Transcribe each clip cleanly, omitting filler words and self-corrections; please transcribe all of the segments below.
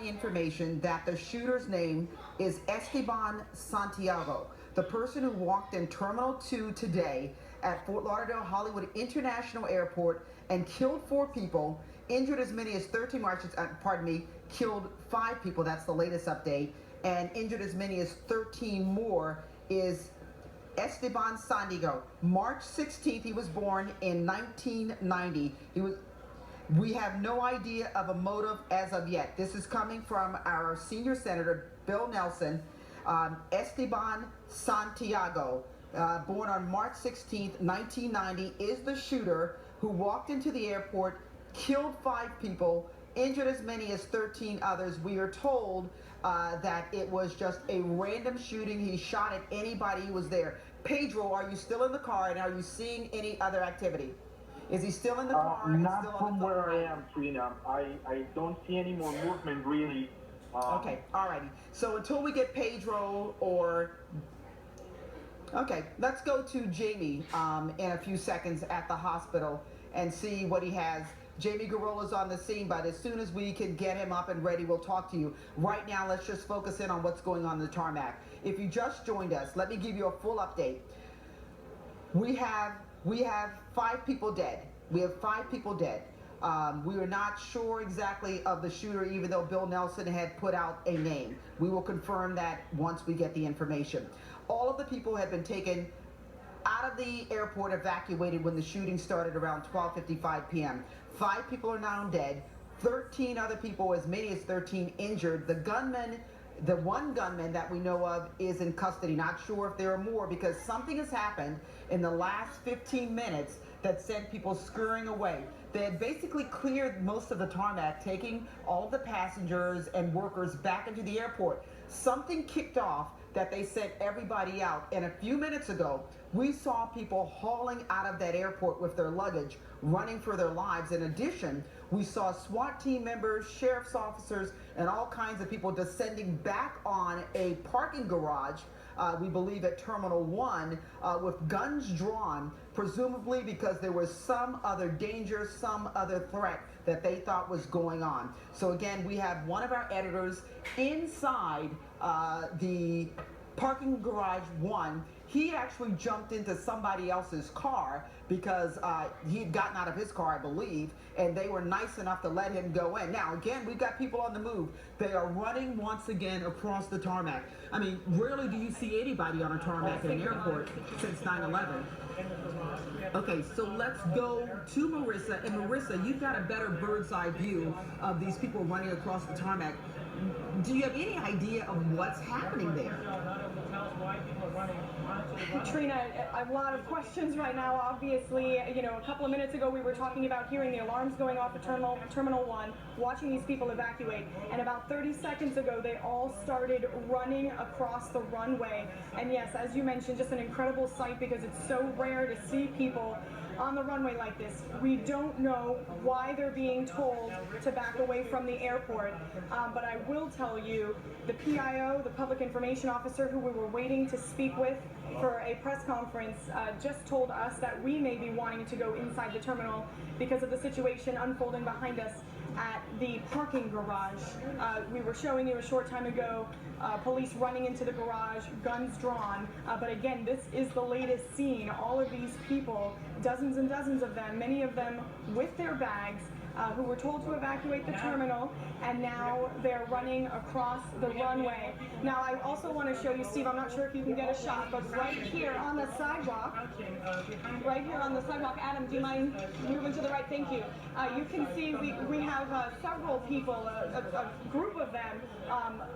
the information that the shooter's name is Esteban Santiago, the person who walked in Terminal 2 today at Fort Lauderdale Hollywood International Airport and killed 4 people, injured as many as 13 more, killed 5 people, that's the latest update, and injured as many as 13 more is Esteban Santiago. March 16th, he was born in 1990. We have no idea of a motive as of yet. This is coming from our senior senator, Bill Nelson. Esteban Santiago, born on March 16th, 1990, is the shooter who walked into the airport, killed 5 people, injured as many as 13 others. We are told that it was just a random shooting. He shot at anybody who was there. Pedro, are you still in the car, and are you seeing any other activity? Is he still in the car? Not from where I am, Trina. I don't see any more movement, really. Okay, all righty. So until we get Pedro or... Okay, let's go to Jamie in a few seconds at the hospital and see what he has. Jamie Garola's on the scene, but as soon as we can get him up and ready, we'll talk to you. Right now, let's just focus in on what's going on in the tarmac. If you just joined us, let me give you a full update. We have 5 people dead. We have 5 people dead. We are not sure exactly of the shooter, even though Bill Nelson had put out a name. We will confirm that once we get the information. All of the people had been taken out of the airport, evacuated when the shooting started around 12:55 p.m. 5 people are now dead, 13 other people, as many as 13 injured. The one gunman that we know of is in custody. Not sure if there are more, because something has happened in the last 15 minutes that sent people scurrying away. They had basically cleared most of the tarmac, taking all of the passengers and workers back into the airport. Something kicked off that they sent everybody out. And a few minutes ago, we saw people hauling out of that airport with their luggage, running for their lives. In addition, we saw SWAT team members, sheriff's officers, and all kinds of people descending back on a parking garage, we believe at Terminal 1, with guns drawn, presumably because there was some other danger, some other threat that they thought was going on. So again, we have one of our editors inside the parking garage 1. He actually jumped into somebody else's car because he had gotten out of his car, I believe, and they were nice enough to let him go in. Now, again, we've got people on the move. They are running once again across the tarmac. I mean, rarely do you see anybody on a tarmac in an airport since 9/11. Okay, so let's go to Marissa. And Marissa, you've got a better bird's eye view of these people running across the tarmac. Do you have any idea of what's happening there? Trina, a lot of questions right now. Obviously, you know, a couple of minutes ago we were talking about hearing the alarms going off at Terminal 1, watching these people evacuate, and about 30 seconds ago they all started running across the runway. And yes, as you mentioned, just an incredible sight, because it's so rare to see people on the runway like this. We don't know why they're being told to back away from the airport, but I will tell you, the PIO, the Public Information Officer, who we were waiting to speak with for a press conference, just told us that we may be wanting to go inside the terminal because of the situation unfolding behind us at the parking garage. We were showing you a short time ago police running into the garage, guns drawn, but again, this is the latest scene. All of these people, dozens and dozens of them, many of them with their bags, who were told to evacuate the terminal, and now they're running across the runway. Now, I also want to show you, Steve, I'm not sure if you can get a shot, but right here on the sidewalk, Adam, do you mind moving to the right? Thank you. You can see we have several people, a group of them,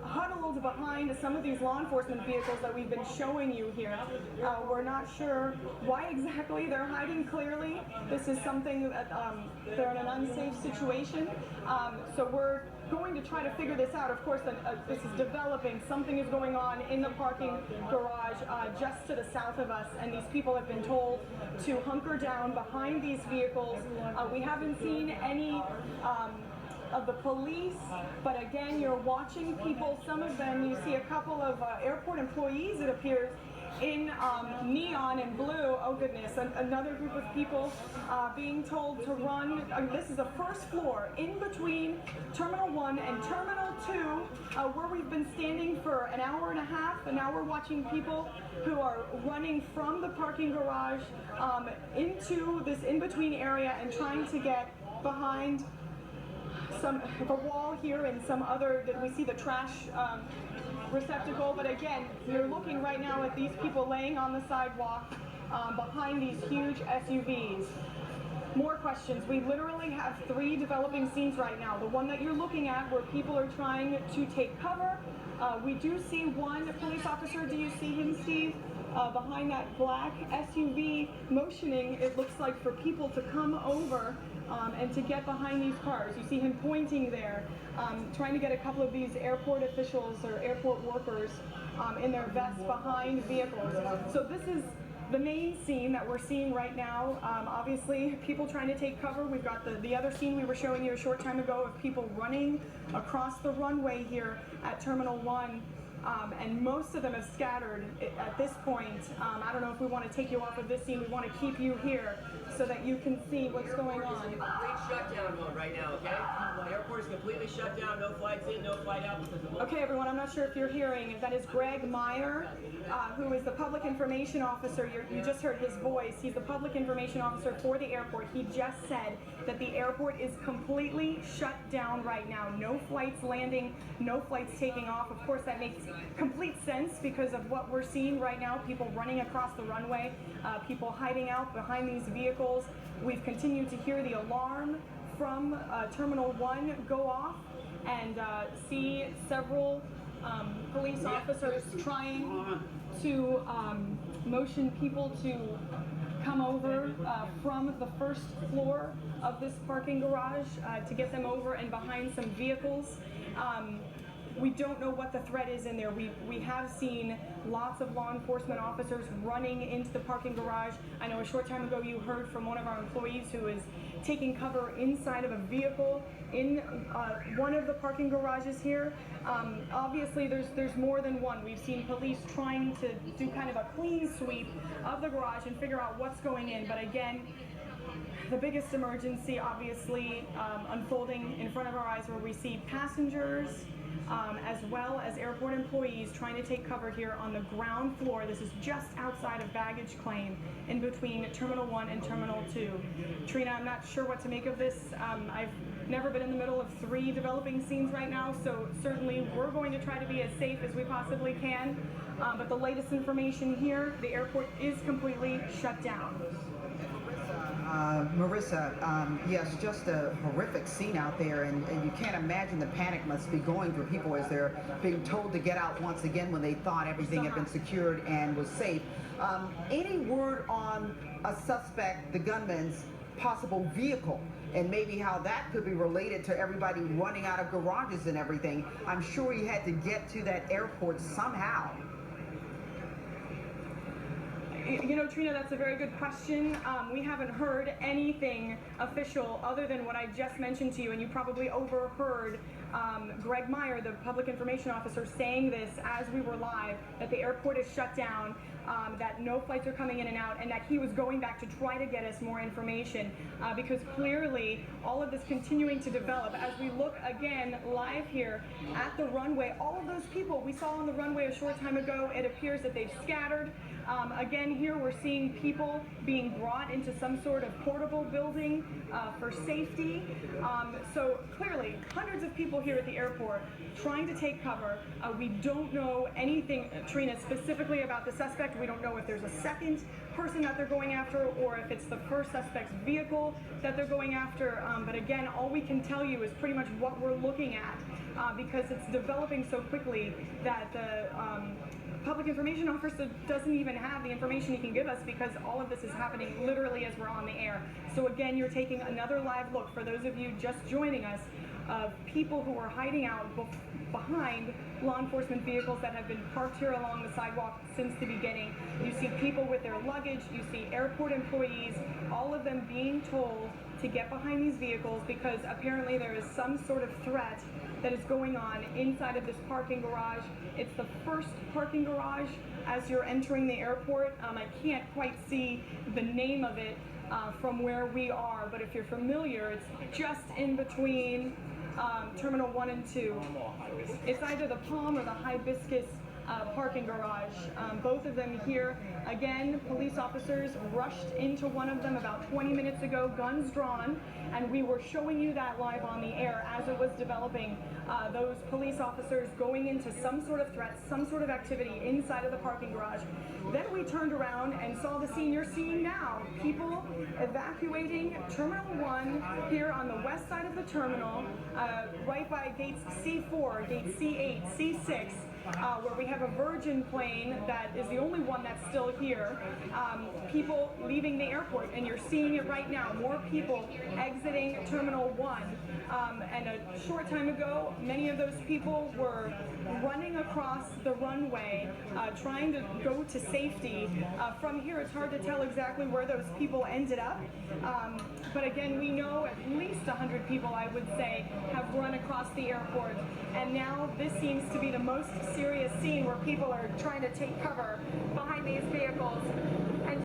huddled behind some of these law enforcement vehicles that we've been showing you here. We're not sure why exactly they're hiding clearly. This is something that they're in an unsafe situation, so we're going to try to figure this out. Of course, this is developing. Something is going on in the parking garage just to the south of us, and these people have been told to hunker down behind these vehicles. We haven't seen any of the police, but again, you're watching people, some of them, you see a couple of airport employees, it appears, in neon and blue. Oh goodness, another group of people being told to run. This is the first floor in between Terminal 1 and Terminal 2, where we've been standing for an hour and a half, and now we're watching people who are running from the parking garage into this in-between area and trying to get behind the wall here and some other, that we see the trash receptacle. But again, you're looking right now at these people laying on the sidewalk behind these huge SUVs. More questions. We literally have 3 developing scenes right now. The one that you're looking at where people are trying to take cover. We do see one police officer. Do you see him, Steve? Behind that black SUV motioning, it looks like, for people to come over and to get behind these cars. You see him pointing there, trying to get a couple of these airport officials or airport workers in their vests behind vehicles. So this is the main scene that we're seeing right now. Obviously, people trying to take cover. We've got the other scene we were showing you a short time ago of people running across the runway here at Terminal 1. And most of them have scattered at this point. I don't know if we want to take you off of this scene. We want to keep you here so that you can see what's going on. Complete shutdown mode right now, okay? The airport is completely shut down. No flights in, no flight out because of... Okay, everyone, I'm not sure if you're hearing. That is Greg Meyer, who is the public information officer. You just heard his voice. He's the public information officer for the airport. He just said that the airport is completely shut down right now. No flights landing, no flights taking off. Of course, that makes complete sense because of what we're seeing right now. People running across the runway, people hiding out behind these vehicles. We've continued to hear the alarm from Terminal 1 go off and see several police officers trying to motion people to come over from the first floor of this parking garage to get them over and behind some vehicles. We don't know what the threat is in there. We have seen lots of law enforcement officers running into the parking garage. I know a short time ago you heard from one of our employees who is taking cover inside of a vehicle in one of the parking garages here. Obviously there's more than one. We've seen police trying to do kind of a clean sweep of the garage and figure out what's going in. But again, the biggest emergency obviously unfolding in front of our eyes, where we see passengers as well as airport employees trying to take cover here on the ground floor. This is just outside of baggage claim in between Terminal 1 and Terminal 2. Trina, I'm not sure what to make of this. I've never been in the middle of 3 developing scenes right now, so certainly we're going to try to be as safe as we possibly can. But the latest information here, the airport is completely shut down. Marissa, yes, just a horrific scene out there, and you can't imagine the panic must be going through people as they're being told to get out once again when they thought everything had been secured and was safe. Any word on a suspect, the gunman's possible vehicle, and maybe how that could be related to everybody running out of garages and everything? I'm sure he had to get to that airport somehow. You know, Trina, that's a very good question. We haven't heard anything official other than what I just mentioned to you, and you probably overheard Greg Meyer, the public information officer, saying this as we were live, that the airport is shut down, that no flights are coming in and out, and that he was going back to try to get us more information, because clearly all of this continuing to develop. As we look again live here at the runway, all of those people we saw on the runway a short time ago, it appears that they've scattered. Again, here we're seeing people being brought into some sort of portable building for safety. So clearly, hundreds of people here at the airport trying to take cover. We don't know anything, Trina, specifically about the suspect. We don't know if there's a second person that they're going after or if it's the first suspect's vehicle that they're going after. But again, all we can tell you is pretty much what we're looking at, because it's developing so quickly that the public information officer doesn't even have the information he can give us, because all of this is happening literally as we're on the air. So again, you're taking another live look, for those of you just joining us, of people who are hiding out behind law enforcement vehicles that have been parked here along the sidewalk since the beginning. You see people with their luggage, you see airport employees, all of them being told to get behind these vehicles because apparently there is some sort of threat that is going on inside of this parking garage. It's the first parking garage as you're entering the airport. I can't quite see the name of it from where we are, but if you're familiar, it's just in between Terminal 1 and 2. It's either the Palm or the Hibiscus parking garage. Both of them here. Again, police officers rushed into one of them about 20 minutes ago, guns drawn, and we were showing you that live on the air as it was developing. Those police officers going into some sort of threat, some sort of activity inside of the parking garage. Then we turned around and saw the scene you're seeing now. People evacuating Terminal 1 here on the west side of the terminal, right by gates C4, gate C8, C6. Where we have a Virgin plane that is the only one that's still here. People leaving the airport, and you're seeing it right now. More people exiting Terminal 1. And a short time ago, many of those people were running across the runway, trying to go to safety. From here, it's hard to tell exactly where those people ended up. But again, we know at least 100 people, I would say, have run across the airport. And now this seems to be the most serious scene where people are trying to take cover behind